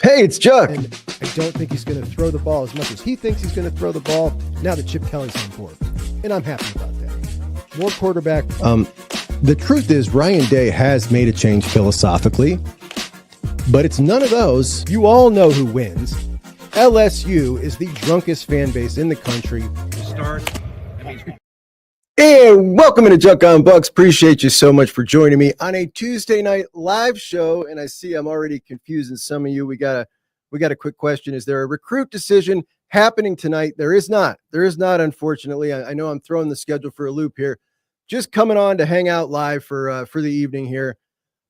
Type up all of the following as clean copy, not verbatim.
Hey, it's Juck. And I don't think he's going to throw the ball as much as he thinks he's going to throw the ball now that Chip Kelly's on board. And I'm happy about that. More quarterback. The truth is, Ryan Day has made a change philosophically, but it's none of those. You all know who wins. LSU is the drunkest fan base in the country. And welcome into Juck on Bucks. Appreciate you so much for joining me on a Tuesday night live show. And I see I'm already confusing some of you. We got a quick question. Is there a recruit decision happening tonight? There is not. There is not, unfortunately. I know I'm throwing the schedule for a loop here. Just coming on to hang out live for the evening here.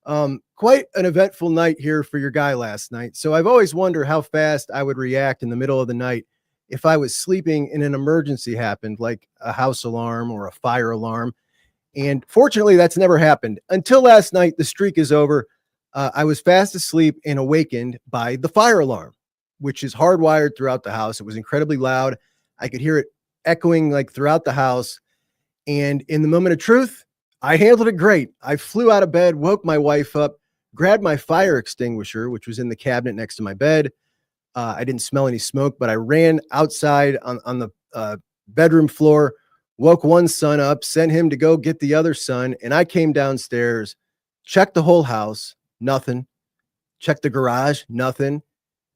Quite an eventful night here for your guy last night. So I've always wondered how fast I would react in the middle of the night if I was sleeping and an emergency happened, like a house alarm or a fire alarm. And fortunately, that's never happened. Until last night, the streak is over. I was fast asleep and awakened by the fire alarm, which is hardwired throughout the house. It was incredibly loud. I could hear it echoing like throughout the house. And in the moment of truth, I handled it great. I flew out of bed, woke my wife up, grabbed my fire extinguisher, which was in the cabinet next to my bed. I didn't smell any smoke, but I ran outside on the bedroom floor, woke one son up, sent him to go get the other son. And I came downstairs, checked the whole house, nothing. Checked the garage, nothing.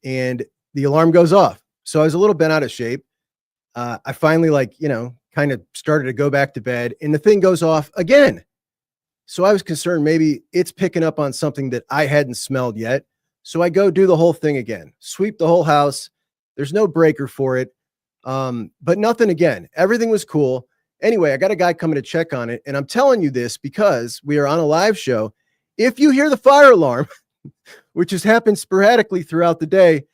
And the alarm goes off. So I was a little bent out of shape. I finally kind of started to go back to bed and the thing goes off again. So I was concerned maybe it's picking up on something that I hadn't smelled yet. So I go do the whole thing again, sweep the whole house. There's no breaker for it. But nothing again. Everything was cool. Anyway, I got a guy coming to check on it. And I'm telling you this because we are on a live show. If you hear the fire alarm, which has happened sporadically throughout the day,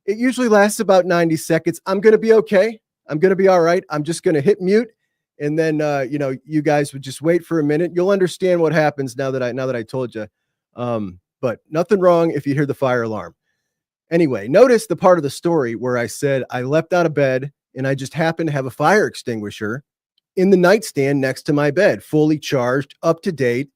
it usually lasts about 90 seconds. I'm going to be okay. I'm going to be all right. I'm just going to hit mute. And then, you guys would just wait for a minute. You'll understand what happens now that I told you. But nothing wrong if you hear the fire alarm. Anyway, notice the part of the story where I said I leapt out of bed and I just happened to have a fire extinguisher in the nightstand next to my bed, fully charged, up to date,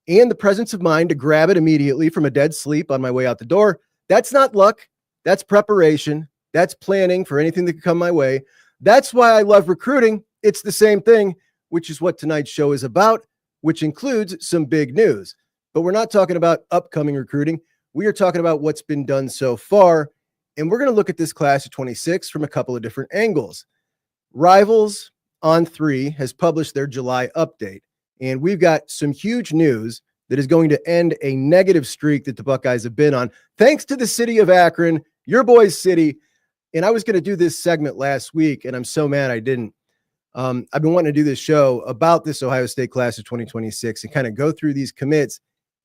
and the presence of mind to grab it immediately from a dead sleep on my way out the door. That's not luck. That's preparation. That's planning for anything that could come my way. That's why I love recruiting. It's the same thing, which is what tonight's show is about, which includes some big news. But we're not talking about upcoming recruiting. We are talking about what's been done so far. And we're going to look at this class of 26 from a couple of different angles. Rivals on 3 has published their July update. And we've got some huge news that is going to end a negative streak that the Buckeyes have been on, thanks to the city of Akron, your boys' city. And I was going to do this segment last week, and I'm so mad I didn't. I've been wanting to do this show about this Ohio State class of 2026 and kind of go through these commits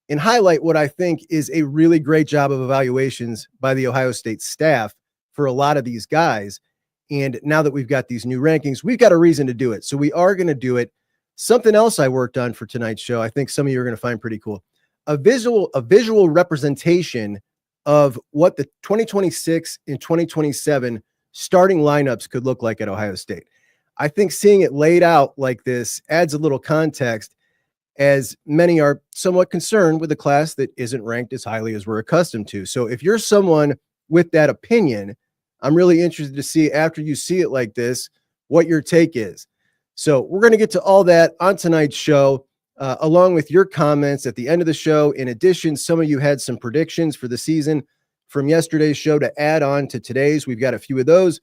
and highlight what I think is a really great job of evaluations by the Ohio State staff for a lot of these guys. And now that we've got these new rankings, we've got a reason to do it. So we are going to do it. Something else I worked on for tonight's show, I think some of you are going to find pretty cool. A visual representation of what the 2026 and 2027 starting lineups could look like at Ohio State. I think seeing it laid out like this adds a little context, as many are somewhat concerned with a class that isn't ranked as highly as we're accustomed to. So if you're someone with that opinion, I'm really interested to see, after you see it like this, what your take is. So we're going to get to all that on tonight's show, along with your comments at the end of the show. In addition, some of you had some predictions for the season from yesterday's show to add on to today's. We've got a few of those.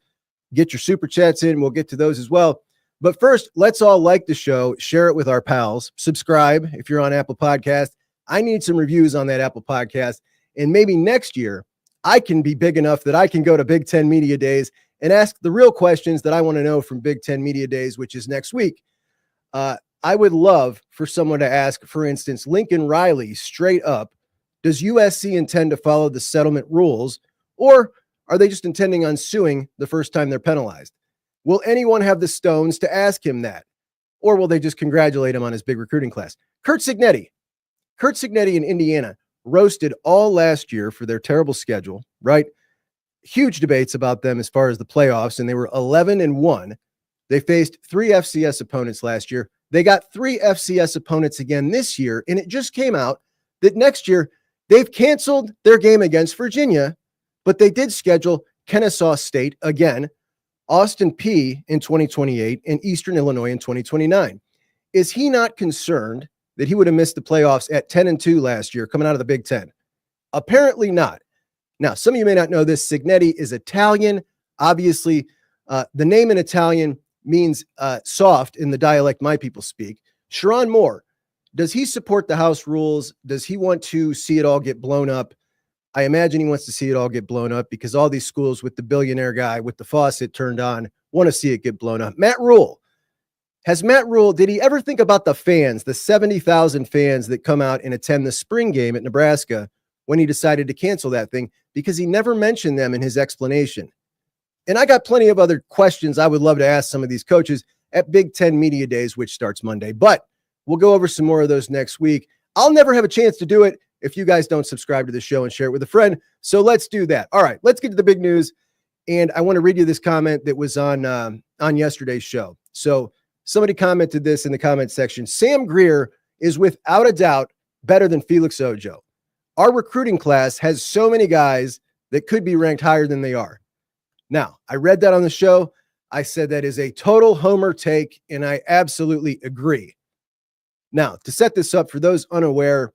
Get your super chats in. We'll get to those as well. But first, let's all like the show, share it with our pals, subscribe if you're on Apple Podcast. I need some reviews on that Apple Podcast. And maybe next year, I can be big enough that I can go to Big Ten Media Days and ask the real questions that I want to know from Big Ten Media Days, which is next week. I would love for someone to ask, for instance, Lincoln Riley straight up, does USC intend to follow the settlement rules, or are they just intending on suing the first time they're penalized? Will anyone have the stones to ask him that? Or will they just congratulate him on his big recruiting class? Curt Cignetti in Indiana roasted all last year for their terrible schedule, right? Huge debates about them as far as the playoffs, and they were 11-1. They faced 3 FCS opponents last year. They got 3 FCS opponents again this year, and it just came out that next year they've canceled their game against Virginia, But they did schedule Kennesaw State again, Austin P in 2028, and Eastern Illinois in 2029. Is he not concerned that he would have missed the playoffs at 10-2 last year coming out of the Big Ten? Apparently not. Now, some of you may not know this. Signetti is Italian. Obviously, the name in Italian means soft in the dialect my people speak. Sharon Moore, does he support the house rules? Does he want to see it all get blown up? I imagine he wants to see it all get blown up because all these schools with the billionaire guy with the faucet turned on want to see it get blown up. Matt Rule. Did he ever think about the fans, the 70,000 fans that come out and attend the spring game at Nebraska when he decided to cancel that thing? Because he never mentioned them in his explanation. And I got plenty of other questions I would love to ask some of these coaches at Big Ten Media Days, which starts Monday. But we'll go over some more of those next week. I'll never have a chance to do it if you guys don't subscribe to the show and share it with a friend. So let's do that. All right, let's get to the big news. And I want to read you this comment that was on yesterday's show. So somebody commented this in the comment section. Sam Greer is without a doubt better than Felix Ojo. Our recruiting class has so many guys that could be ranked higher than they are. Now, I read that on the show. I said that is a total homer take, and I absolutely agree. Now, to set this up for those unaware,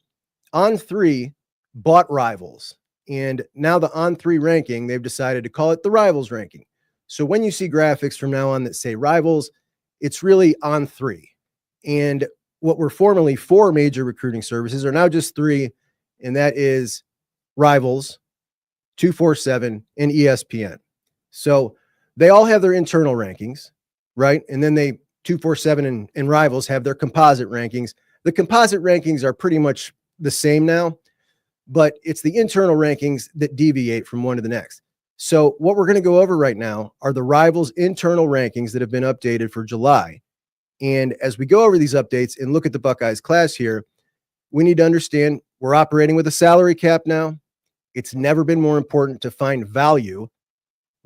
On3 bought Rivals, and now the On3 ranking, they've decided to call it the Rivals ranking. So when you see graphics from now on that say Rivals, it's really On3. And what were formerly 4 major recruiting services are now just 3, and that is Rivals, 247, and ESPN. So they all have their internal rankings, right? And then 247 and Rivals have their composite rankings. The composite rankings are pretty much the same now, but it's the internal rankings that deviate from one to the next. So what we're going to go over right now are the Rivals internal rankings that have been updated for July. And as we go over these updates and look at the Buckeyes class here, we need to understand we're operating with a salary cap now. It's never been more important to find value.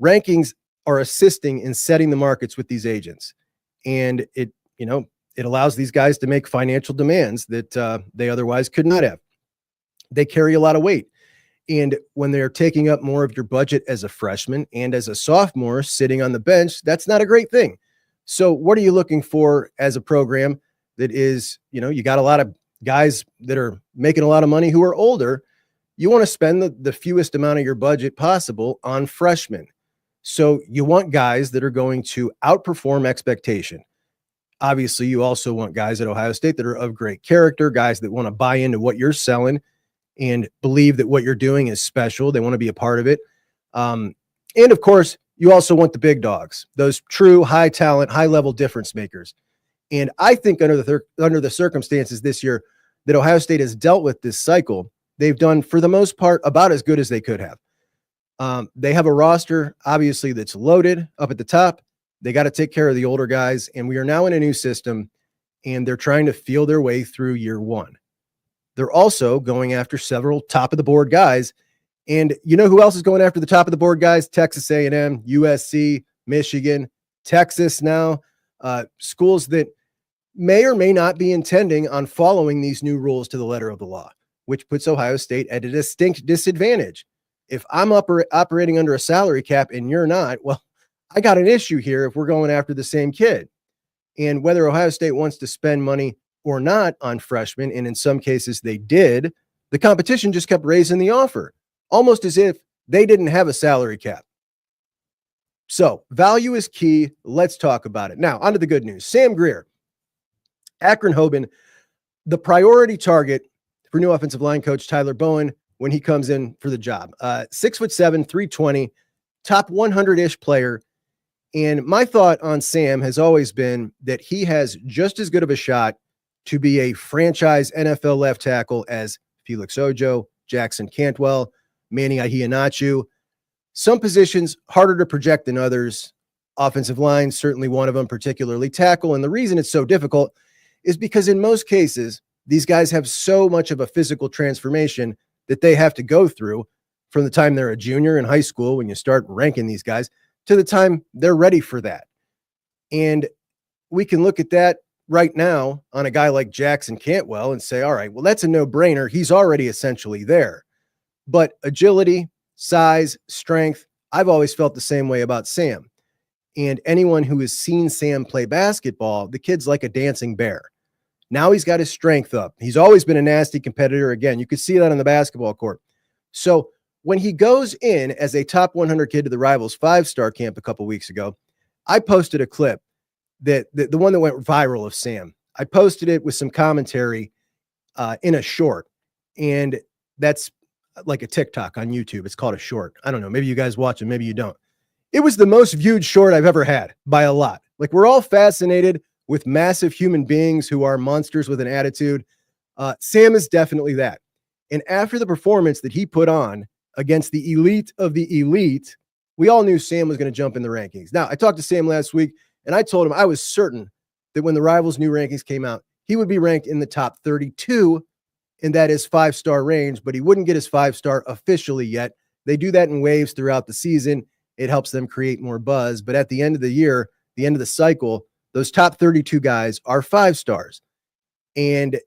Rankings are assisting in setting the markets with these agents. And it allows these guys to make financial demands that they otherwise could not have. They carry a lot of weight. And when they're taking up more of your budget as a freshman and as a sophomore sitting on the bench, that's not a great thing. So what are you looking for as a program that is, you got a lot of guys that are making a lot of money who are older? You want to spend the fewest amount of your budget possible on freshmen. So you want guys that are going to outperform expectation. Obviously, you also want guys at Ohio State that are of great character, guys that want to buy into what you're selling and believe that what you're doing is special. They want to be a part of it. And of course, you also want the big dogs, those true high talent, high level difference makers. And I think under the circumstances this year that Ohio State has dealt with this cycle, they've done for the most part about as good as they could have. They have a roster, obviously, that's loaded up at the top. They got to take care of the older guys. And we are now in a new system, and they're trying to feel their way through year one. They're also going after several top of the board guys. And you know who else is going after the top of the board guys? Texas A&M, USC, Michigan, Texas now, schools that may or may not be intending on following these new rules to the letter of the law, which puts Ohio State at a distinct disadvantage. If I'm operating under a salary cap and you're not, well, I got an issue here if we're going after the same kid. And whether Ohio State wants to spend money or not on freshmen, and in some cases they did, the competition just kept raising the offer, almost as if they didn't have a salary cap. So value is key. Let's talk about it. Now, on to the good news. Sam Greer, Akron Hoban, the priority target for new offensive line coach Tyler Bowen when he comes in for the job. 6'7", 320, top 100-ish player. And my thought on Sam has always been that he has just as good of a shot to be a franchise NFL left tackle as Felix Ojo, Jackson Cantwell, Manny Ahianachu. Some positions harder to project than others. Offensive line, certainly one of them, particularly tackle. And the reason it's so difficult is because in most cases, these guys have so much of a physical transformation that they have to go through from the time they're a junior in high school, when you start ranking these guys, to the time they're ready for that. And we can look at that right now on a guy like Jackson Cantwell and say, all right, well, that's a no-brainer. He's already essentially there. But agility, size, strength. I've always felt the same way about Sam. And anyone who has seen Sam play basketball, the kid's like a dancing bear. Now he's got his strength up. He's always been a nasty competitor. Again, you could see that on the basketball court. So when he goes in as a top 100 kid to the Rivals 5-star camp a couple weeks ago, I posted a clip that the one that went viral of Sam. I posted it with some commentary in a short, and that's like a TikTok on YouTube. It's called a short. I don't know. Maybe you guys watch it. Maybe you don't. It was the most viewed short I've ever had by a lot. Like, we're all fascinated with massive human beings who are monsters with an attitude. Sam is definitely that. And after the performance that he put on against the elite of the elite, we all knew Sam was going to jump in the rankings. Now, I talked to Sam last week, and I told him I was certain that when the Rivals new rankings came out, he would be ranked in the top 32, and that is 5-star range, but he wouldn't get his 5-star officially yet. They do that in waves throughout the season. It helps them create more buzz. But at the end of the year, the end of the cycle, those top 32 guys are 5-stars. And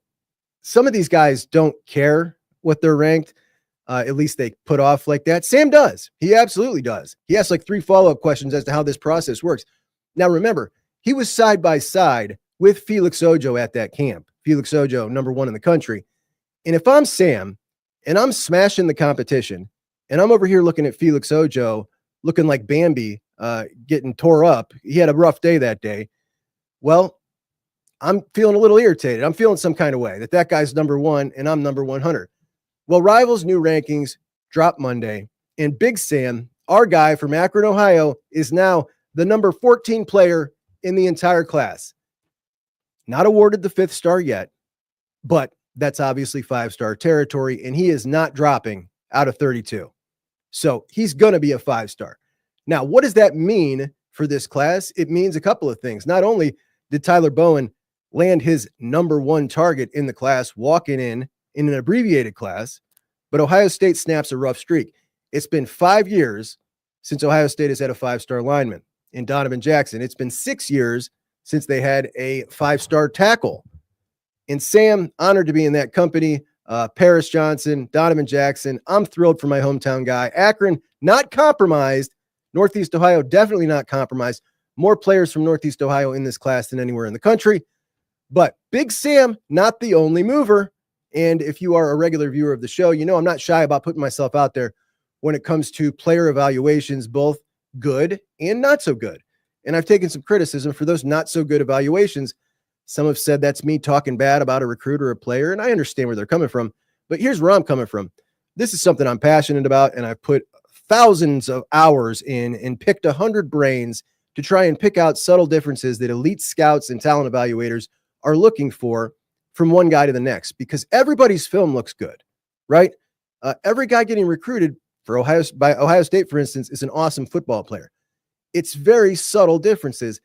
some of these guys don't care what they're ranked. At least they put off like that. Sam does. He absolutely does. He asked like 3 follow-up questions as to how this process works. Now, remember, he was side by side with Felix Ojo at that camp. Felix Ojo, number 1 in the country. And if I'm Sam and I'm smashing the competition and I'm over here looking at Felix Ojo looking like Bambi, getting tore up, he had a rough day that day. Well, I'm feeling a little irritated. I'm feeling some kind of way that guy's number 1 and I'm number 100. Well, Rivals new rankings drop Monday, and Big Sam, our guy from Akron, Ohio, is now the number 14 player in the entire class. Not awarded the 5th star yet, but that's obviously 5-star territory, and he is not dropping out of 32. So he's going to be a 5-star. Now, what does that mean for this class? It means a couple of things. Not only did Tyler Bowen land his number 1 target in the class, walking in an abbreviated class, but Ohio State snaps a rough streak. It's been 5 years since Ohio State has had a 5-star lineman in Donovan Jackson. It's been 6 years since they had a 5-star tackle. And Sam, honored to be in that company. Paris Johnson, Donovan Jackson. I'm thrilled for my hometown guy. Akron, not compromised. Northeast Ohio, definitely not compromised. More players from Northeast Ohio in this class than anywhere in the country. But Big Sam, not the only mover. And if you are a regular viewer of the show, you know I'm not shy about putting myself out there when it comes to player evaluations, both good and not so good. And I've taken some criticism for those not so good evaluations. Some have said that's me talking bad about a recruit or a player, and I understand where they're coming from. But here's where I'm coming from. This is something I'm passionate about, and I've put thousands of hours in and picked 100 brains to try and pick out subtle differences that elite scouts and talent evaluators are looking for from one guy to the next, because everybody's film looks good, right? Every guy getting recruited for Ohio State, for instance, is an awesome football player. It's very subtle differences.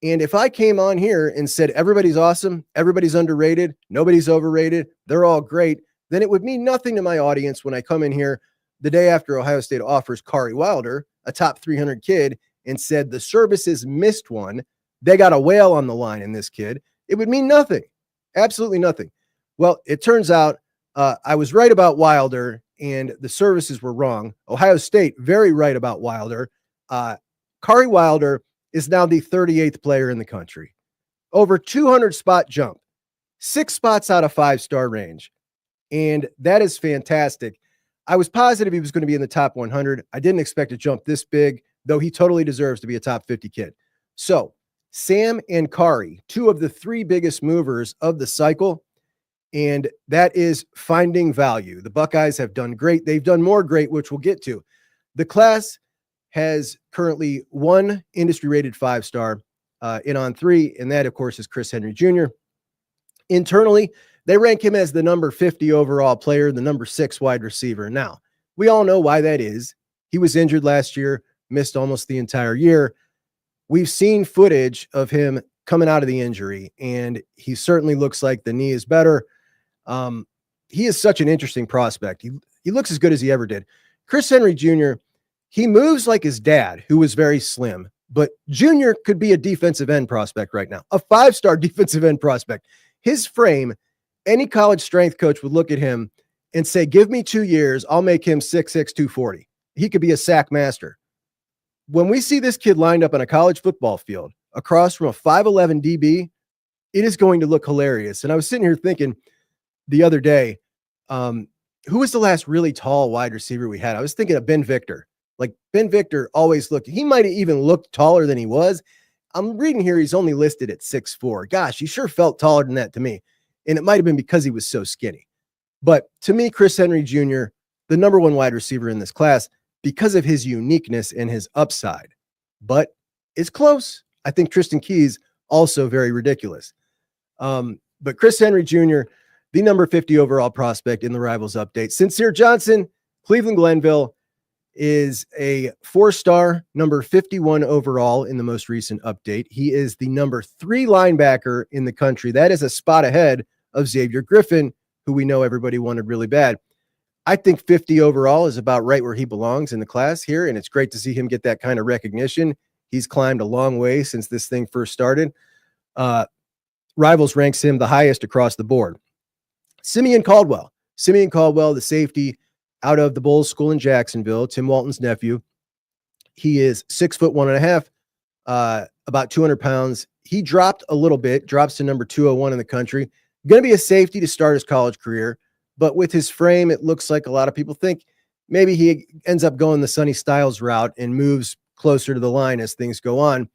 And if I came on here and said everybody's awesome, everybody's underrated, nobody's overrated, they're all great, then it would mean nothing to my audience when I come in here the day after Ohio State offers Kari Wilder, a top 300 kid, and said the services missed one. They got a whale on the line in this kid. It would mean nothing. Absolutely nothing. Well, it turns out I was right about Wilder and the services were wrong. Ohio State, very right about Wilder. Kari Wilder is now the 38th player in the country. Over 200 spot jump, 6 spots out of 5-star range. And that is fantastic. I was positive he was going to be in the top 100. I didn't expect to jump this big, though he totally deserves to be a top 50 kid. So Sam and Kari, 2 of the 3 biggest movers of the cycle, and that is finding value. The Buckeyes have done great. They've done more great, which we'll get to. The class has currently 1 industry-rated 5-star in on 3, and that, of course, is Chris Henry Jr. Internally, they rank him as the number 50 overall player, the number 6 wide receiver. Now, we all know why that is. He was injured last year, missed almost the entire year. We've seen footage of him coming out of the injury, and he certainly looks like the knee is better. He is such an interesting prospect. He looks as good as he ever did. Chris Henry Jr., he moves like his dad, who was very slim, but Jr. could be a defensive end prospect right now, a 5-star defensive end prospect. His frame, any college strength coach would look at him and say, give me 2 years, I'll make him 6'6", 240. he could be a sack master. When we see this kid lined up on a college football field across from a 5'11 DB, it is going to look hilarious. And I was sitting here thinking the other day, who was the last really tall wide receiver we had? I was thinking of Ben Victor. Like Ben Victor always looked, he might have even looked taller than he was. I'm reading here, he's only listed at 6'4". Gosh, he sure felt taller than that to me. And it might have been because he was so skinny. But to me, Chris Henry Jr., the number one wide receiver in this class, because of his uniqueness and his upside. But it's close. I think Tristan Keys also very ridiculous. But Chris Henry Jr., the number 50 overall prospect in the Rivals update. Sincere Johnson, Cleveland Glenville, is a 4-star, number 51 overall in the most recent update. He is the number 3 linebacker in the country. That is a spot ahead of Xavier Griffin, who we know everybody wanted really bad. I think 50 overall is about right where he belongs in the class here, and it's great to see him get that kind of recognition. He's climbed a long way since this thing first started. Rivals ranks him the highest across the board. Simeon Caldwell, the safety out of the Bulls School in Jacksonville, Tim Walton's nephew. He is 6'1.5", about 200 pounds. He dropped a little bit, drops to number 201 in the country. Going to be a safety to start his college career, but with his frame, it looks like a lot of people think maybe he ends up going the Sonny Styles route and moves closer to the line as things go on.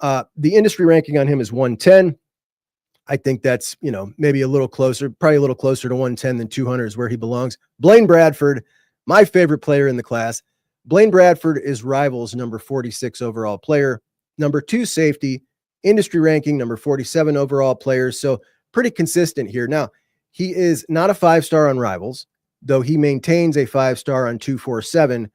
The industry ranking on him is 110. I think that's, maybe a little closer, probably a little closer to 110 than 200 is where he belongs. Blaine Bradford, my favorite player in the class. Blaine Bradford is Rivals' number 46 overall player, number 2 safety, industry ranking, number 47 overall player. So pretty consistent here. Now, he is not a 5-star on Rivals, though he maintains a 5-star on 247.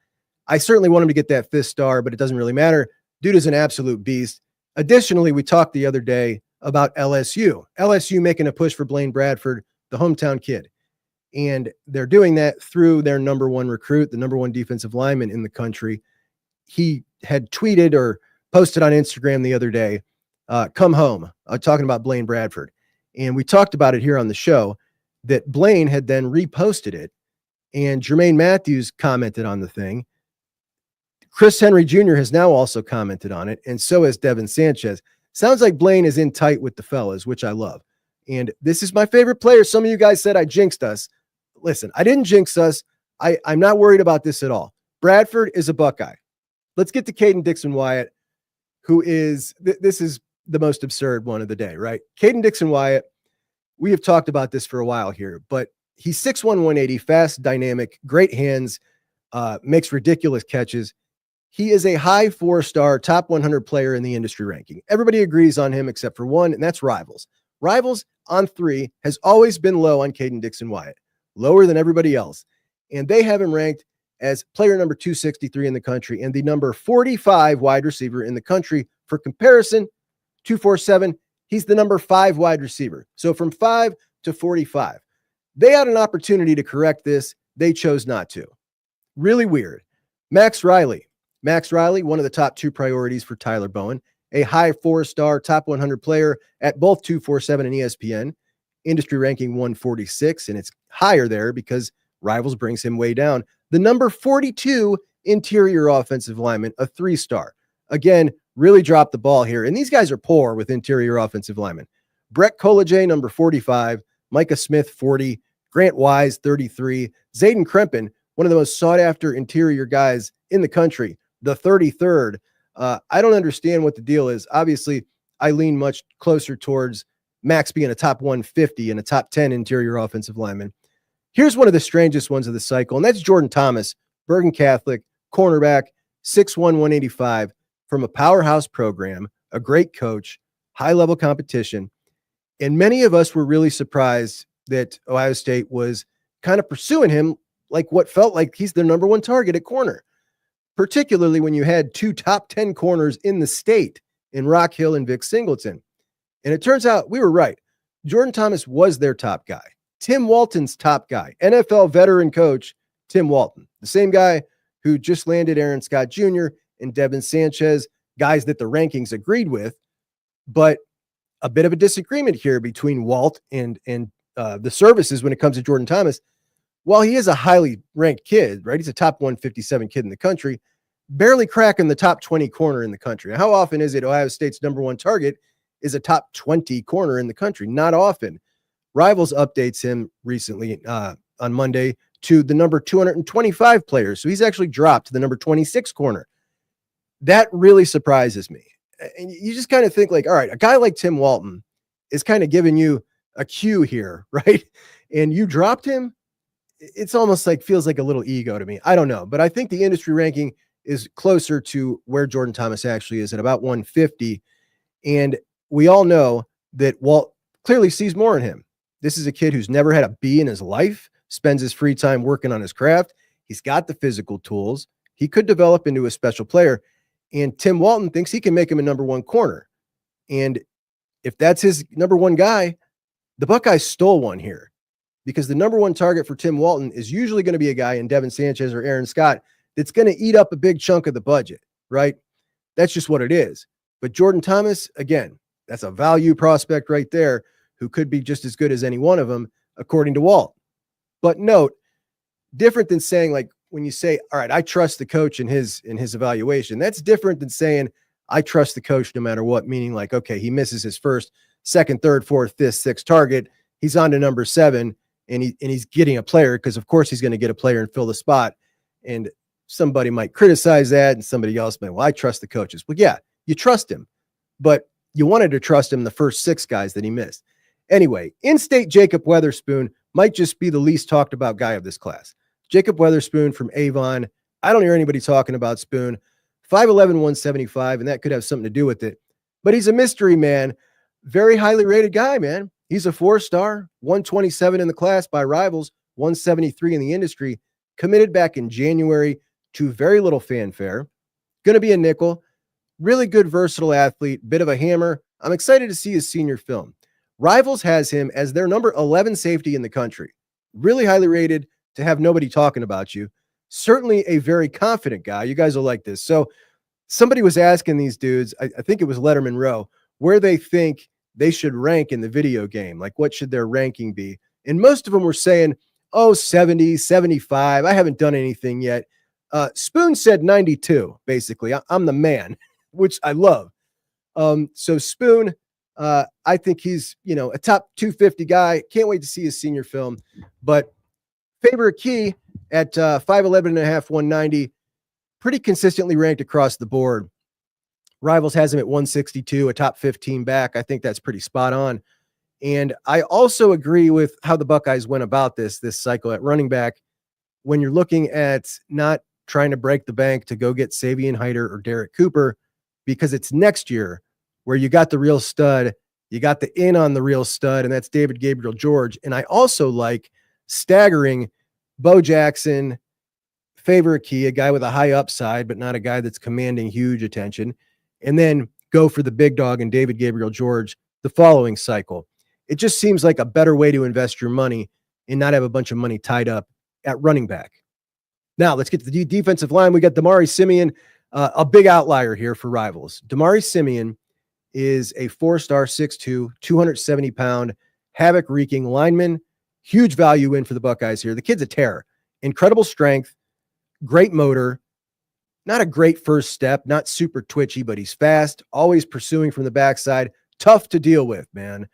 I certainly want him to get that 5th star, but it doesn't really matter. Dude is an absolute beast. Additionally, we talked the other day about LSU making a push for Blaine Bradford, the hometown kid. And they're doing that through their number 1 recruit, the number 1 defensive lineman in the country. He had tweeted or posted on Instagram the other day, come home, talking about Blaine Bradford. And we talked about it here on the show that Blaine had then reposted it, and Jermaine Matthews commented on the thing. Chris Henry Jr. has now also commented on it, and so has Devin Sanchez. Sounds like Blaine is in tight with the fellas, which I love. And this is my favorite player. Some of you guys said I jinxed us. Listen, I didn't jinx us. I'm not worried about this at all. Bradford is a Buckeye. Let's get to Caden Dixon-Wyatt, who is, this is the most absurd one of the day, right? Caden Dixon-Wyatt, we have talked about this for a while here, but he's 6'1", 180, fast, dynamic, great hands, makes ridiculous catches. He is a high 4-star, top 100 player in the industry ranking. Everybody agrees on him except for one, and that's Rivals. Rivals on 3 has always been low on Caden Dixon-Wyatt, lower than everybody else. And they have him ranked as player number 263 in the country and the number 45 wide receiver in the country. For comparison, 247, he's the number 5 wide receiver. So from 5 to 45. They had an opportunity to correct this. They chose not to. Really weird. Max Riley, one of the top 2 priorities for Tyler Bowen, a high 4-star, top 100 player at both 247 and ESPN, industry ranking 146, and it's higher there because Rivals brings him way down. The number 42 interior offensive lineman, a 3-star. Again, really dropped the ball here, and these guys are poor with interior offensive linemen. Brett Colajay, number 45, Micah Smith, 40, Grant Wise, 33, Zayden Krempin, one of the most sought-after interior guys in the country, the 33rd. I don't understand what the deal is. Obviously, I lean much closer towards Max being a top 150 and a top 10 interior offensive lineman. Here's one of the strangest ones of the cycle, and that's Jordan Thomas, Bergen Catholic, cornerback, 6'1", 185, from a powerhouse program, a great coach, high-level competition. And many of us were really surprised that Ohio State was kind of pursuing him like what felt like he's their number 1 target at corner, particularly when you had 2 top 10 corners in the state in Rock Hill and Vic Singleton. And it turns out we were right. Jordan Thomas was their top guy. Tim Walton's top guy, NFL veteran coach Tim Walton, the same guy who just landed Aaron Scott Jr. and Devin Sanchez, guys that the rankings agreed with, but a bit of a disagreement here between Walt and the services when it comes to Jordan Thomas. while he is a highly ranked kid, right? He's a top 157 kid in the country, barely cracking the top 20 corner in the country. How often is it Ohio State's number one target is a top 20 corner in the country? Not often. Rivals updates him recently on Monday to the number 225 player. So he's actually dropped to the number 26 corner. That really surprises me. And you just kind of think like, all right, a guy like Tim Walton is kind of giving you a cue here, right? And you dropped him. It's almost like feels like a little ego to me. I don't know, but I think the industry ranking is closer to where Jordan Thomas actually is at about 150. And we all know that Walt clearly sees more in him. This is a kid who's never had a B in his life, spends his free time working on his craft. He's got the physical tools. He could develop into a special player. And Tim Walton thinks he can make him a number one corner. And if that's his number one guy, the Buckeyes stole one here, because the number one target for Tim Walton is usually going to be a guy in Devin Sanchez or Aaron Scott that's going to eat up a big chunk of the budget, right? That's just what it is. But Jordan Thomas, again, that's a value prospect right there who could be just as good as any one of them, according to Walt. But note, different than saying, like, when you say, all right, I trust the coach in his evaluation, that's different than saying I trust the coach no matter what, meaning like, okay, he misses his first, second, third, fourth, fifth, sixth target. He's on to number 7 and he's getting a player, because of course he's going to get a player and fill the spot. And somebody might criticize that and somebody else might, well, I trust the coaches. Well, yeah, you trust him, but you wanted to trust him the first 6 guys that he missed. Anyway, in-state Jacob Weatherspoon might just be the least talked about guy of this class. Jacob Weatherspoon from Avon. I don't hear anybody talking about Spoon. 5'11", 175, and that could have something to do with it. But he's a mystery man. Very highly rated guy, man. He's a 4-star, 127 in the class by Rivals, 173 in the industry. Committed back in January to very little fanfare. Going to be a nickel. Really good, versatile athlete. Bit of a hammer. I'm excited to see his senior film. Rivals has him as their number 11 safety in the country. Really highly rated to have nobody talking about you. Certainly a very confident guy. You guys will like this. So somebody was asking these dudes, I think it was Letterman Row, where they think they should rank in the video game. Like, what should their ranking be? And most of them were saying, 70, 75. I haven't done anything yet. Spoon said 92, basically. I'm the man, which I love. So Spoon, I think he's, a top 250 guy. Can't wait to see his senior film. But favorite key at 5'11 and a half, 190, pretty consistently ranked across the board. Rivals has him at 162, a top 15 back. I think that's pretty spot on. And I also agree with how the Buckeyes went about this cycle at running back. When you're looking at not trying to break the bank to go get Savion Hyder or Derek Cooper, because it's next year where you got the real stud, you got the in on the real stud, and that's David Gabriel George. And I also like staggering Bo Jackson, favorite key, a guy with a high upside, but not a guy that's commanding huge attention, and then go for the big dog and David Gabriel George the following cycle. It just seems like a better way to invest your money and not have a bunch of money tied up at running back. Now let's get to the defensive line. We got Damari Simeon, a big outlier here for Rivals. Damari Simeon is a 4-star, 6'2", 270-pound, havoc-wreaking lineman. Huge value win for the Buckeyes here. The kid's a terror. Incredible strength, great motor, not a great first step, not super twitchy, but he's fast, always pursuing from the backside. Tough to deal with, man.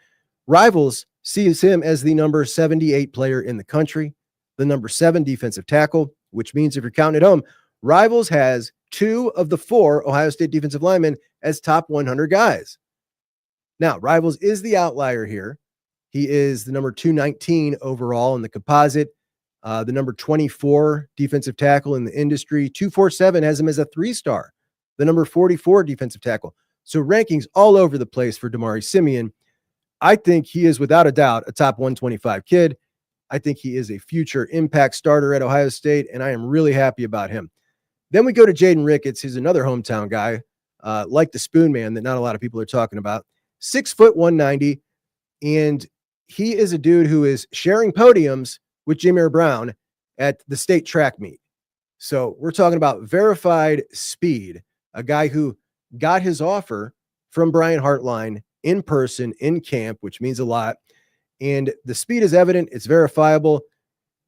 Rivals sees him as the number 78 player in the country, the number 7 defensive tackle, which means if you're counting at home, Rivals has 2 of the 4 Ohio State defensive linemen as top 100 guys. Now, Rivals is the outlier here. He is the number 219 overall in the composite, the number 24 defensive tackle in the industry. 247 has him as a 3-star, the number 44 defensive tackle. So rankings all over the place for Damari Simeon. I think he is without a doubt a top 125 kid. I think he is a future impact starter at Ohio State, and I am really happy about him. Then we go to Jaden Ricketts, who's another hometown guy, like the Spoon Man that not a lot of people are talking about. 6 foot 190, and he is a dude who is sharing podiums with Jameer Brown at the state track meet. So we're talking about verified speed, a guy who got his offer from Brian Hartline in person, in camp, which means a lot. And the speed is evident. It's verifiable.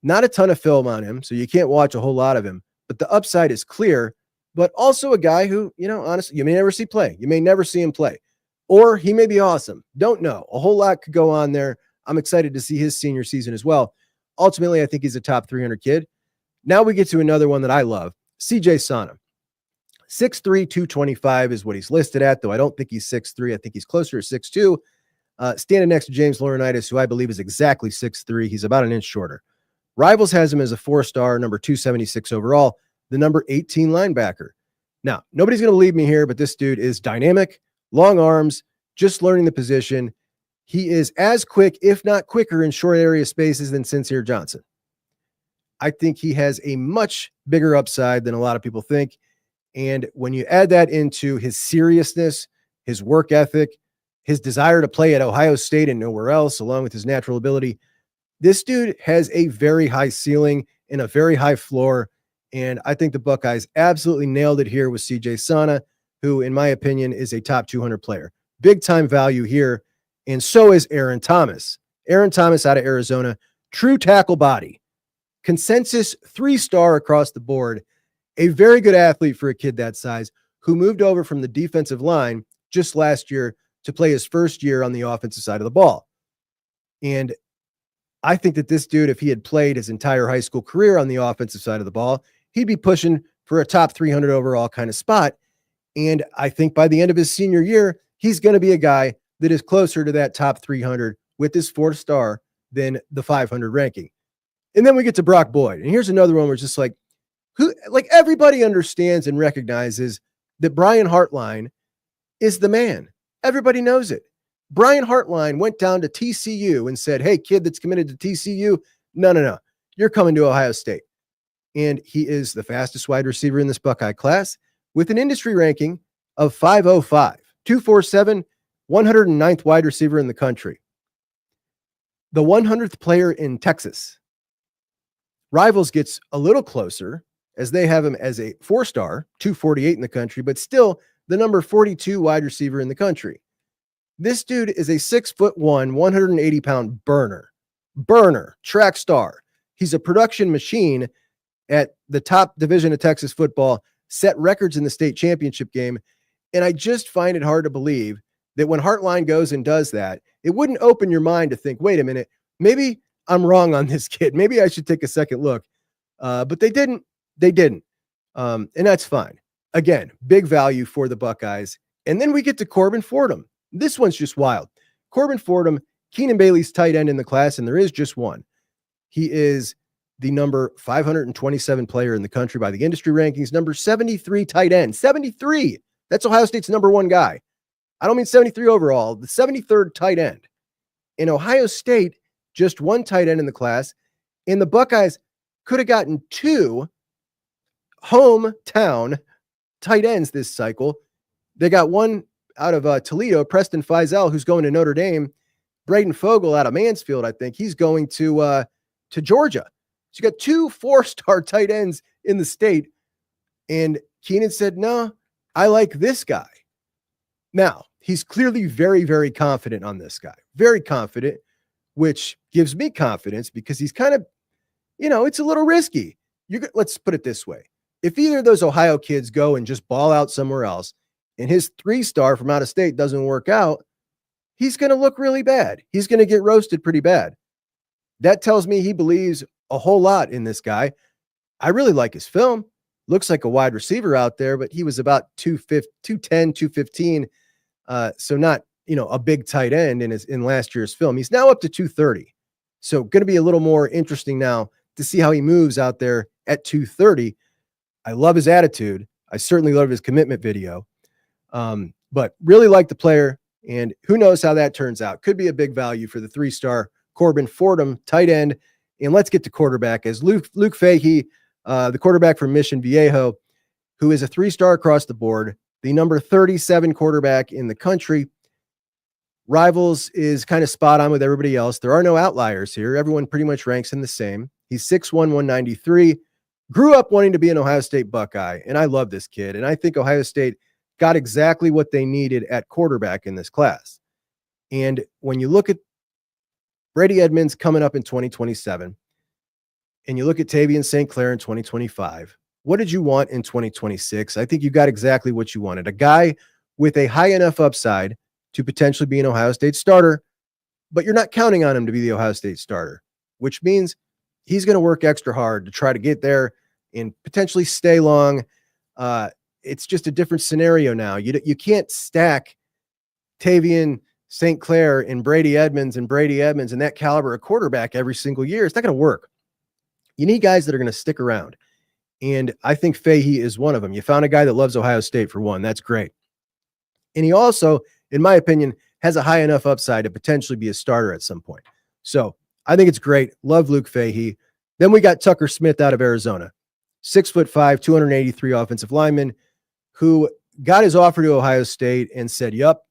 Not a ton of film on him, so you can't watch a whole lot of him, but the upside is clear. But also a guy who, honestly, you may never see play. You may never see him play. Or he may be awesome. Don't know. A whole lot could go on there. I'm excited to see his senior season as well. Ultimately, I think he's a top 300 kid. Now we get to another one that I love, CJ Sana. 6'3", 225 is what he's listed at, though I don't think he's 6'3". I think he's closer to 6'2". Standing next to James Laurinaitis, who I believe is exactly 6'3". He's about an inch shorter. Rivals has him as a 4-star, number 276 overall, the number 18 linebacker. Now, nobody's going to believe me here, but this dude is dynamic, long arms, just learning the position. He is as quick, if not quicker, in short area spaces than Sincere Johnson. I think he has a much bigger upside than a lot of people think. And when you add that into his seriousness, his work ethic, his desire to play at Ohio State and nowhere else, along with his natural ability, this dude has a very high ceiling and a very high floor. And I think the Buckeyes absolutely nailed it here with CJ Sana, who, in my opinion, is a top 200 player. Big time value here. And so is Aaron Thomas. Aaron Thomas out of Arizona, true tackle body. Consensus 3-star across the board. A very good athlete for a kid that size who moved over from the defensive line just last year to play his first year on the offensive side of the ball. And I think that this dude, if he had played his entire high school career on the offensive side of the ball, he'd be pushing for a top 300 overall kind of spot. And I think by the end of his senior year, he's going to be a guy that is closer to that top 300 with his 4-star than the 500 ranking. And then we get to Brock Boyd. And here's another one where it's just like everybody understands and recognizes that Brian Hartline is the man. Everybody knows it. Brian Hartline went down to TCU and said, hey, kid that's committed to TCU, no. You're coming to Ohio State. And he is the fastest wide receiver in this Buckeye class with an industry ranking of 505, 247, 109th wide receiver in the country. The 100th player in Texas. Rivals gets a little closer as they have him as a 4-star, 248 in the country, but still the number 42 wide receiver in the country. This dude is a 6'1", 180-pound burner, track star. He's a production machine at the top division of Texas football, set records in the state championship game. And I just find it hard to believe that when Hartline goes and does that, it wouldn't open your mind to think, wait a minute, maybe I'm wrong on this kid. Maybe I should take a second look. But they didn't. And that's fine. Again, big value for the Buckeyes. And then we get to Corbin Fordham. This one's just wild. Corbin Fordham, Keenan Bailey's tight end in the class, and there is just one. He is the number 527 player in the country by the industry rankings, number 73 tight end. 73. That's Ohio State's number 1 guy. I don't mean 73 overall, the 73rd tight end. In Ohio State, just 1 tight end in the class. And the Buckeyes could have gotten 2 hometown tight ends this cycle. They got one out of Toledo, Preston Feisel, who's going to Notre Dame. Braden Fogel out of Mansfield, I think. He's going to Georgia. So you got 2 4-star tight ends in the state. And Keenan said, no, I like this guy. Now, he's clearly very, very confident on this guy. Very confident, which gives me confidence because he's kind of, it's a little risky. Let's put it this way. If either of those Ohio kids go and just ball out somewhere else and his 3-star from out of state doesn't work out, he's going to look really bad. He's going to get roasted pretty bad. That tells me he believes a whole lot in this guy. I really like his film. Looks like a wide receiver out there, but he was about 210, 215. So not, a big tight end in last year's film. He's now up to 230. So going to be a little more interesting now to see how he moves out there at 230. I love his attitude. I certainly love his commitment video. But really like the player, and who knows how that turns out. Could be a big value for the 3-star Corbin Fordham tight end. And let's get to quarterback as Luke Fahey, the quarterback from Mission Viejo, who is a 3-star across the board, the number 37 quarterback in the country. Rivals is kind of spot on with everybody else. There are no outliers here. Everyone pretty much ranks in the same. He's 6'1", 193. Grew up wanting to be an Ohio State Buckeye, and I love this kid. And I think Ohio State got exactly what they needed at quarterback in this class. And when you look at Brady Edmonds coming up in 2027, and you look at Tavian St. Clair in 2025, what did you want in 2026? I think you got exactly what you wanted. A guy with a high enough upside to potentially be an Ohio State starter, but you're not counting on him to be the Ohio State starter, which means he's going to work extra hard to try to get there and potentially stay long. It's just a different scenario now. You can't stack Tavian St. Clair and Brady Edmonds and that caliber of quarterback every single year. It's not going to work. You need guys that are going to stick around. And I think Fahey is one of them. You found a guy that loves Ohio State for one. That's great. And he also, in my opinion, has a high enough upside to potentially be a starter at some point. So I think it's great. Love Luke Fahey. Then we got Tucker Smith out of Arizona, 6'5", 283 offensive lineman, who got his offer to Ohio State and said, "Yup,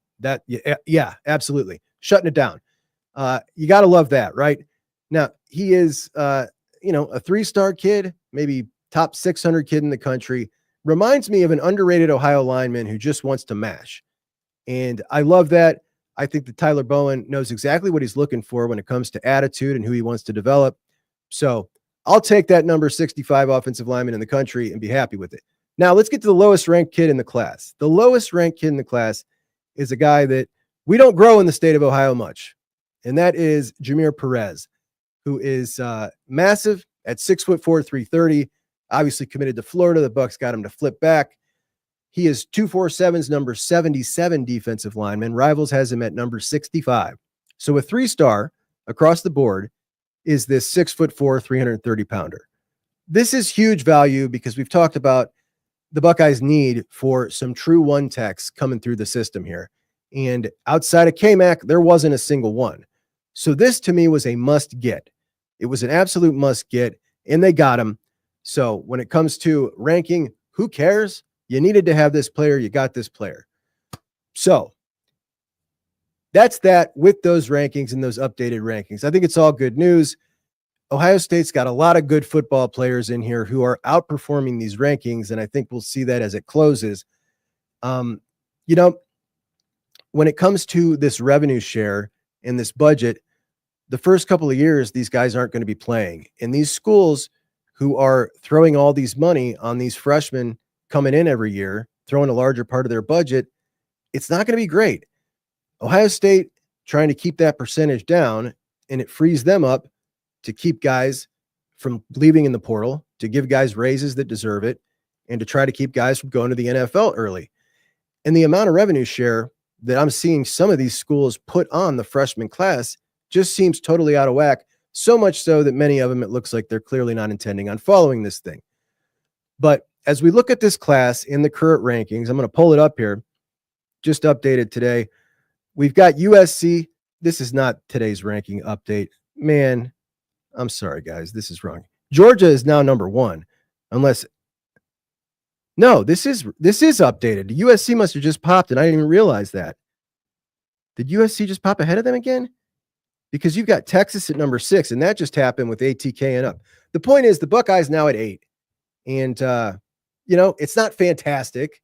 yeah, absolutely, shutting it down." You got to love that, right? Now he is, a 3-star kid, maybe top 600 kid in the country. Reminds me of an underrated Ohio lineman who just wants to mash, and I love that. I think that Tyler Bowen knows exactly what he's looking for when it comes to attitude and who he wants to develop. So I'll take that number 65 offensive lineman in the country and be happy with it. Now let's get to the lowest ranked kid in the class. The lowest ranked kid in the class is a guy that we don't grow in the state of Ohio much, and that is Jameer Perez, who is massive at 6'4", 330, obviously committed to Florida. The Bucs got him to flip back. He is 247's number 77 defensive lineman. Rivals has him at number 65. So a 3-star across the board is this 6'4", 330-pounder. This is huge value because we've talked about the Buckeyes' need for some true one techs coming through the system here. And outside of K-Mac, there wasn't a single one. So this to me was a must get. It was an absolute must get, and they got him. So when it comes to ranking, who cares? You needed to have this player. You got this player. So that's that with those rankings and those updated rankings. I think it's all good news. Ohio State's got a lot of good football players in here who are outperforming these rankings, and I think we'll see that as it closes. When it comes to this revenue share and this budget, the first couple of years, these guys aren't going to be playing. And these schools who are throwing all these money on these freshmen coming in every year, throwing a larger part of their budget, it's not going to be great. Ohio State trying to keep that percentage down, and it frees them up to keep guys from leaving in the portal, to give guys raises that deserve it, and to try to keep guys from going to the NFL early. And the amount of revenue share that I'm seeing some of these schools put on the freshman class just seems totally out of whack, so much so that many of them, it looks like they're clearly not intending on following this thing. But as we look at this class in the current rankings, I'm going to pull it up here, just updated today. We've got USC. This is not today's ranking update. Man, I'm sorry, guys. This is wrong. Georgia is now number 1, unless. No, this is updated. USC must have just popped, and I didn't even realize that. Did USC just pop ahead of them again? Because you've got Texas at number 6, and that just happened with ATK and up. The point is the Buckeyes now at 8. And, it's not fantastic.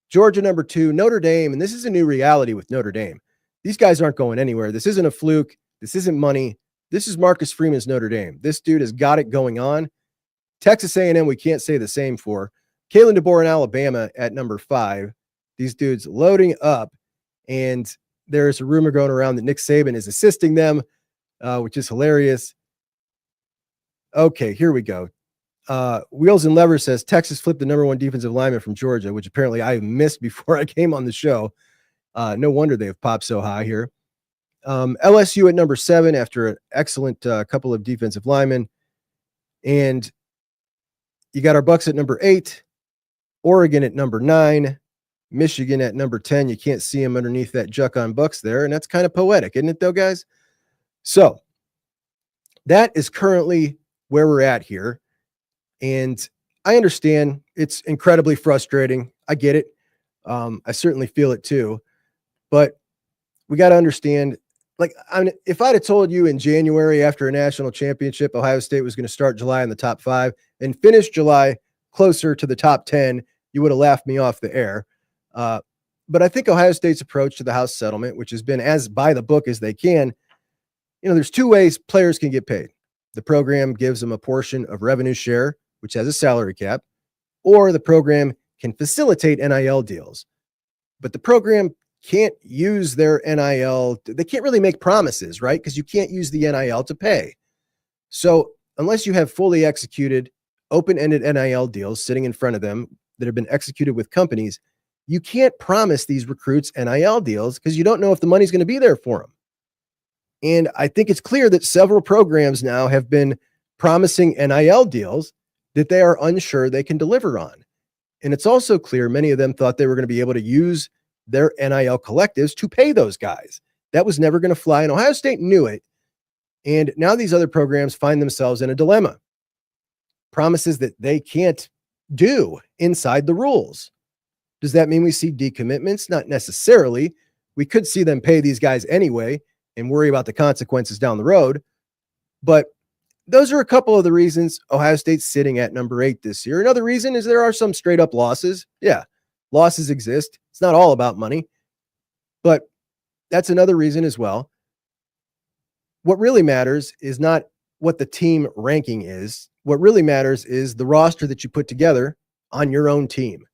Georgia number 2, Notre Dame, and this is a new reality with Notre Dame. These guys aren't going anywhere. This isn't a fluke. This isn't money. This is Marcus Freeman's Notre Dame. This dude has got it going on. Texas A&M, we can't say the same for. Kalen DeBoer in Alabama at number 5. These dudes loading up, and there's a rumor going around that Nick Saban is assisting them, which is hilarious. Okay, here we go. Wheels and Levers says Texas flipped the number 1 defensive lineman from Georgia, which apparently I missed before I came on the show. No wonder they have popped so high here. LSU at number 7 after an excellent couple of defensive linemen. And you got our Bucks at number 8, Oregon at number 9, Michigan at number 10. You can't see them underneath that Juckeye Bucks there, and that's kind of poetic, isn't it, though, guys? So that is currently where we're at here. And I understand it's incredibly frustrating. I get it. I certainly feel it too. But we got to understand, if I'd have told you in January after a national championship, Ohio State was going to start July in the top 5 and finish July closer to the top 10, you would have laughed me off the air. But I think Ohio State's approach to the House settlement, which has been as by the book as they can, there's 2 ways players can get paid. the program gives them a portion of revenue share, which has a salary cap, or the program can facilitate NIL deals. But the program can't use their NIL. They can't really make promises, right? Because you can't use the NIL to pay. So unless you have fully executed open-ended NIL deals sitting in front of them that have been executed with companies, you can't promise these recruits NIL deals because you don't know if the money's going to be there for them. And I think it's clear that several programs now have been promising NIL deals that they are unsure they can deliver on. And it's also clear many of them thought they were going to be able to use their NIL collectives to pay those guys. That was never going to fly, and Ohio State knew it. And now these other programs find themselves in a dilemma. Promises that they can't do inside the rules. Does that mean we see decommitments? Not necessarily. We could see them pay these guys anyway and worry about the consequences down the road. But those are a couple of the reasons Ohio State's sitting at number 8 this year. Another reason is there are some straight up losses. Yeah, losses exist. It's not all about money, but that's another reason as well. What really matters is not what the team ranking is. What really matters is the roster that you put together on your own team.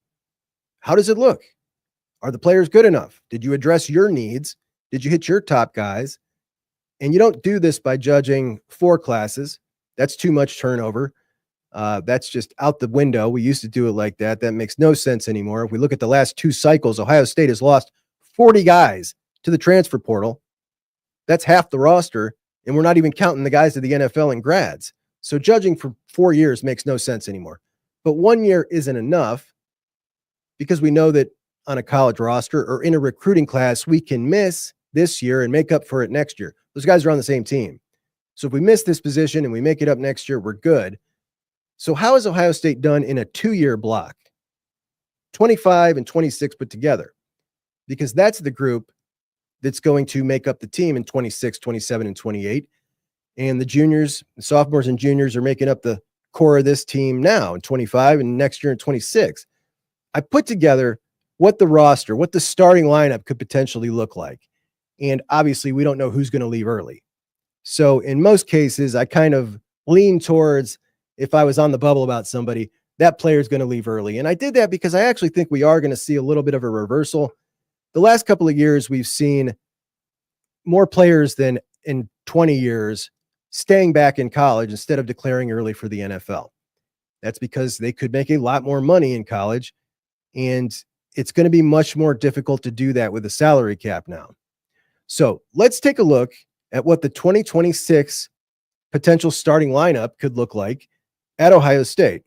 How does it look? Are the players good enough? Did you address your needs? Did you hit your top guys? And you don't do this by judging 4 classes. That's too much turnover. That's just out the window. We used to do it like that. That makes no sense anymore. If we look at the last 2 cycles, Ohio State has lost 40 guys to the transfer portal. That's half the roster, and we're not even counting the guys to the NFL and grads. So judging for 4 years makes no sense anymore. But 1 year isn't enough because we know that on a college roster or in a recruiting class, we can miss this year and make up for it next year. Those guys are on the same team. So if we miss this position and we make it up next year, we're good. So how has Ohio State done in a 2-year block? 25 and 26 put together, because that's the group that's going to make up the team in 26, 27, and 28. And the juniors, the sophomores and juniors are making up the core of this team now in 25 and next year in 26. I put together what the roster, what the starting lineup could potentially look like. And obviously we don't know who's going to leave early. So in most cases, I kind of lean towards, if I was on the bubble about somebody, that player is going to leave early. And I did that because I actually think we are going to see a little bit of a reversal. The last couple of years, we've seen more players than in 20 years staying back in college instead of declaring early for the NFL. That's because they could make a lot more money in college, and it's going to be much more difficult to do that with a salary cap now. So let's take a look at what the 2026 potential starting lineup could look like at Ohio State.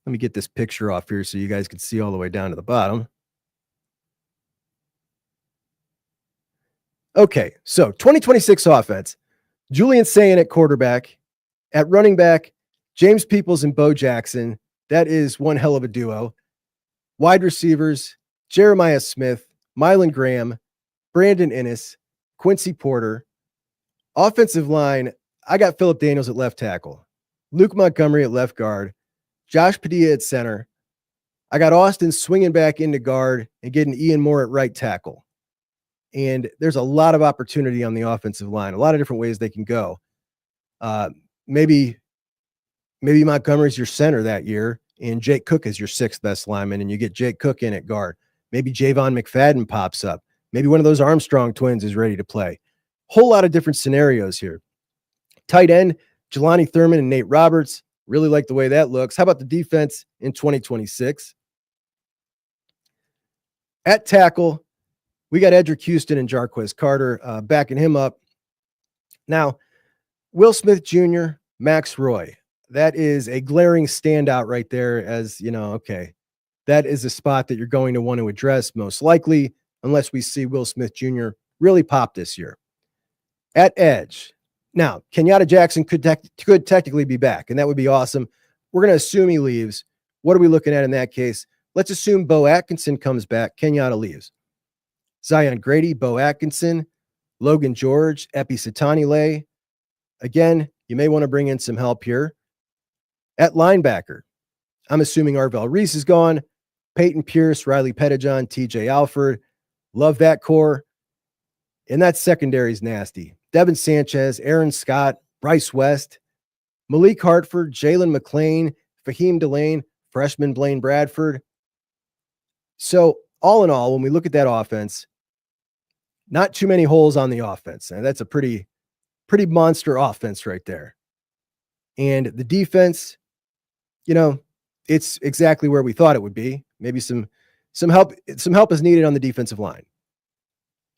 Let me get this picture off here so you guys can see all the way down to the bottom. Okay, so 2026 offense. Julian Sayin at quarterback. At running back, James Peoples and Bo Jackson. That is one hell of a duo. Wide receivers, Jeremiah Smith, Mylan Graham, Brandon Innes, Quincy Porter. Offensive line, I got Phillip Daniels at left tackle, Luke Montgomery at left guard, Josh Padilla at center. I got Austin swinging back into guard and getting Ian Moore at right tackle. And there's a lot of opportunity on the offensive line, a lot of different ways they can go. Maybe Montgomery's your center that year, and Jake Cook is your 6th best lineman, and you get Jake Cook in at guard. Maybe Javon McFadden pops up. Maybe one of those Armstrong twins is ready to play. Whole lot of different scenarios here. Tight end, Jelani Thurman and Nate Roberts. Really like the way that looks. How about the defense in 2026? At tackle, we got Edric Houston and Jarquez Carter backing him up. Now, Will Smith Jr., Max Roy. That is a glaring standout right there, as you know, okay. That is a spot that you're going to want to address most likely, unless we see Will Smith Jr. really pop this year. At edge. Now, Kenyatta Jackson could technically be back, and that would be awesome. We're going to assume he leaves. What are we looking at in that case? Let's assume Bo Atkinson comes back. Kenyatta leaves. Zion Grady, Bo Atkinson, Logan George, Epi Satanile. Again, you may want to bring in some help here. At linebacker, I'm assuming Arvell Reese is gone. Peyton Pierce, Riley Pettijohn, TJ Alford. Love that core. And that secondary is nasty. Devin Sanchez, Aaron Scott, Bryce West, Malik Hartford, Jalen McClain, Fahim Delane, freshman Blaine Bradford. So all in all, when we look at that offense, not too many holes on the offense. And that's a pretty monster offense right there. And the defense, it's exactly where we thought it would be. Maybe some help is needed on the defensive line.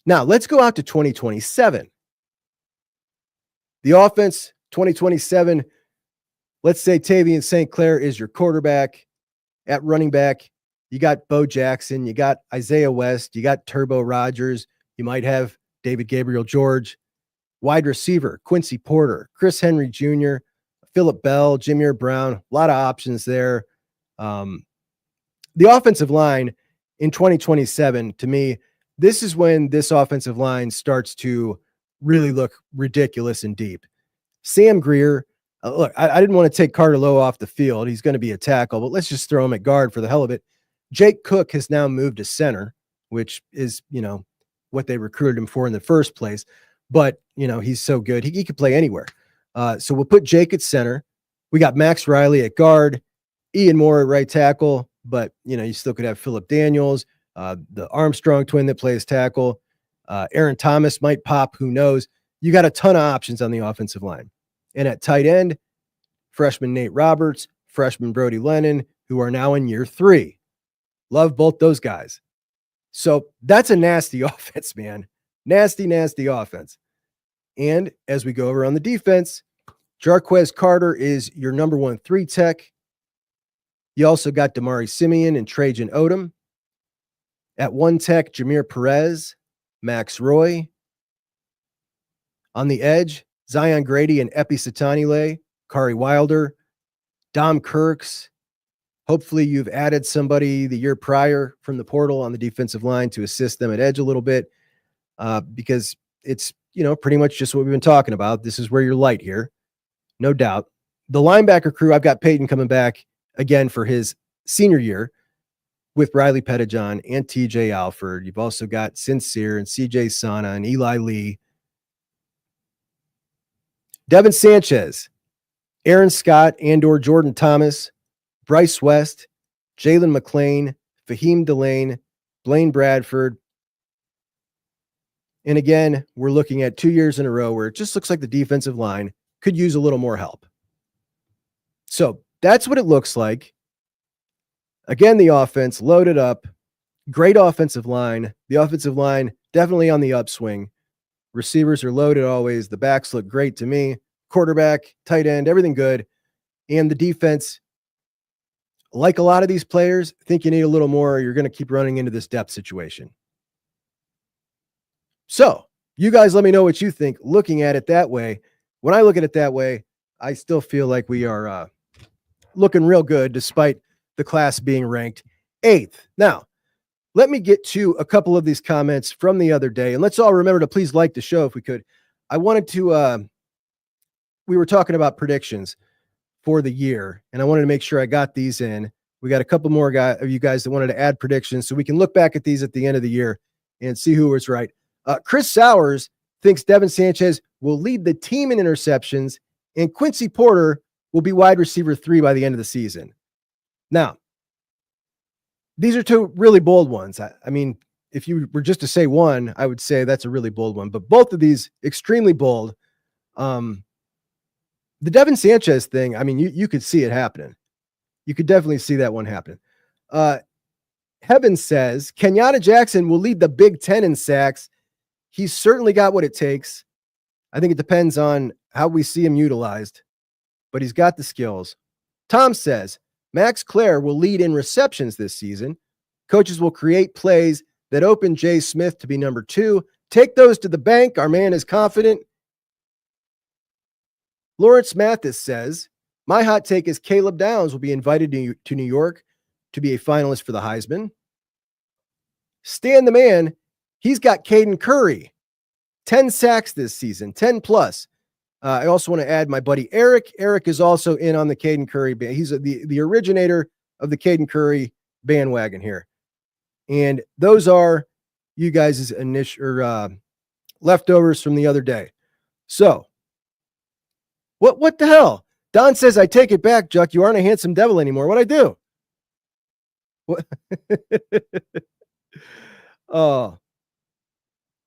Now, let's go out to 2027. The offense, 2027, let's say Tavian St. Clair is your quarterback. At running back, you got Bo Jackson, you got Isaiah West, you got Turbo Rogers, you might have David Gabriel George. Wide receiver, Quincy Porter, Chris Henry Jr., Phillip Bell, Jameer Brown, a lot of options there. The offensive line in 2027, to me, this is when this offensive line starts to really look ridiculous and deep. Sam Greer, look, I didn't want to take Carter Lowe off the field. He's going to be a tackle, but let's just throw him at guard for the hell of it. Jake Cook has now moved to center, which is, what they recruited him for in the first place. But, he's so good. He could play anywhere. So we'll put Jake at center. We got Max Riley at guard, Ian Moore at right tackle, but, you still could have Phillip Daniels, the Armstrong twin that plays tackle. Aaron Thomas might pop. Who knows? You got a ton of options on the offensive line. And at tight end, freshman Nate Roberts, freshman Brody Lennon, who are now in year 3. Love both those guys. So that's a nasty offense, man. Nasty, nasty offense. And as we go over on the defense, Jarquez Carter is your number 1 3 tech. You also got Damari Simeon and Trajan Odom. At 1 tech, Jameer Perez, Max Roy. On the edge, Zion Grady and Epi Satanile, Kari Wilder, Dom Kirks. Hopefully you've added somebody the year prior from the portal on the defensive line to assist them at edge a little bit, because it's, pretty much just what we've been talking about. This is where you're light here, no doubt. The linebacker crew, I've got Peyton coming back again for his senior year with Riley Pettijohn and TJ Alford. You've also got Sincere and CJ Sana and Eli Lee. Devin Sanchez, Aaron Scott and/or Jordan Thomas, Bryce West, Jalen McClain, Fahim Delane, Blaine Bradford. And again, we're looking at 2 years in a row where it just looks like the defensive line could use a little more help. So that's what it looks like. Again, the offense loaded up, great offensive line. The offensive line definitely on the upswing. Receivers are loaded always. The backs look great to me. Quarterback, tight end, everything good. And the defense, like a lot of these players, think you need a little more. You're going to keep running into this depth situation. So you guys let me know what you think looking at it that way. When I look at it that way, I still feel like we are looking real good despite the class being ranked 8th. Now, let me get to a couple of these comments from the other day, and let's all remember to please like the show if we could. I wanted to, we were talking about predictions for the year, and I wanted to make sure I got these in. We got a couple more of you guys that wanted to add predictions, so we can look back at these at the end of the year and see who was right. Chris Sowers thinks Devin Sanchez will lead the team in interceptions, and Quincy Porter will be wide receiver 3 by the end of the season. Now, these are 2 really bold ones. I mean, if you were just to say one, I would say that's a really bold one, but both of these extremely bold. The Devin Sanchez thing, I mean, you could see it happening. You could definitely see that one happening. Heaven says Kenyatta Jackson will lead the Big Ten in sacks. He's certainly got what it takes. I think it depends on how we see him utilized, but he's got the skills. Tom says Max Clare will lead in receptions this season. Coaches will create plays that open Jay Smith to be number 2. Take those to the bank. Our man is confident. Lawrence Mathis says, my hot take is Caleb Downs will be invited to New York to be a finalist for the Heisman. Stan the man, he's got Caden Curry, 10 sacks this season, 10 plus. I also want to add my buddy Eric. Eric is also in on the Caden Curry band. He's the originator of the Caden Curry bandwagon here. And those are you guys' initial leftovers from the other day. So, what the hell? Don says, I take it back, Juck. You aren't a handsome devil anymore. What'd I do? What?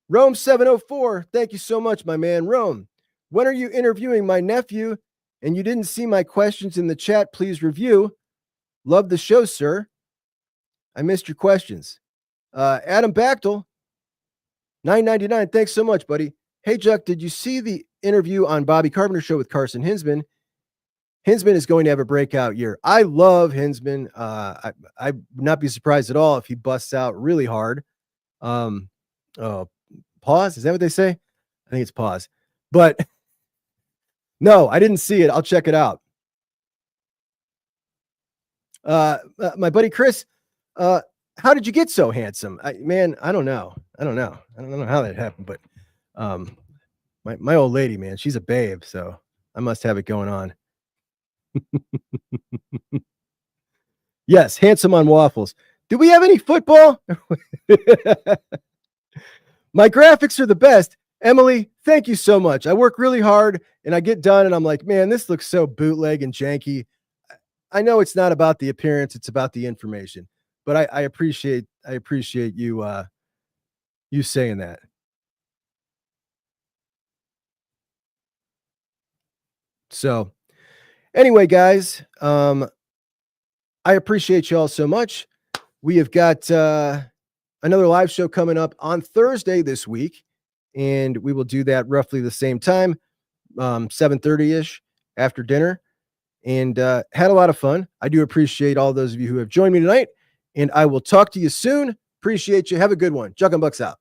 Rome 704. Thank you so much, my man. Rome, when are you interviewing my nephew? And you didn't see my questions in the chat. Please review. Love the show, sir. I missed your questions. Adam Bachtel, $9.99. Thanks so much, buddy. Hey, Juck, did you see the interview on Bobby Carpenter's show with Carson Hinsman? Hinsman is going to have a breakout year. I love Hinsman. I would not be surprised at all if he busts out really hard. Pause. Is that what they say? I think it's pause. But no, I didn't see it. I'll check it out. My buddy Chris, how did you get so handsome? I don't know. I don't know how that happened, but my old lady, man, she's a babe, so I must have it going on. Yes, handsome on waffles. Do we have any football? My graphics are the best. Emily, thank you so much. I work really hard and I get done and I'm like, man, this looks so bootleg and janky. I know it's not about the appearance, it's about the information. But I appreciate you you saying that. So anyway, guys, I appreciate you all so much. We have got another live show coming up on Thursday this week, and we will do that roughly the same time, 7:30-ish after dinner, and had a lot of fun. I do appreciate all those of you who have joined me tonight, and I will talk to you soon. Appreciate you. Have a good one. Juck and Bucks out.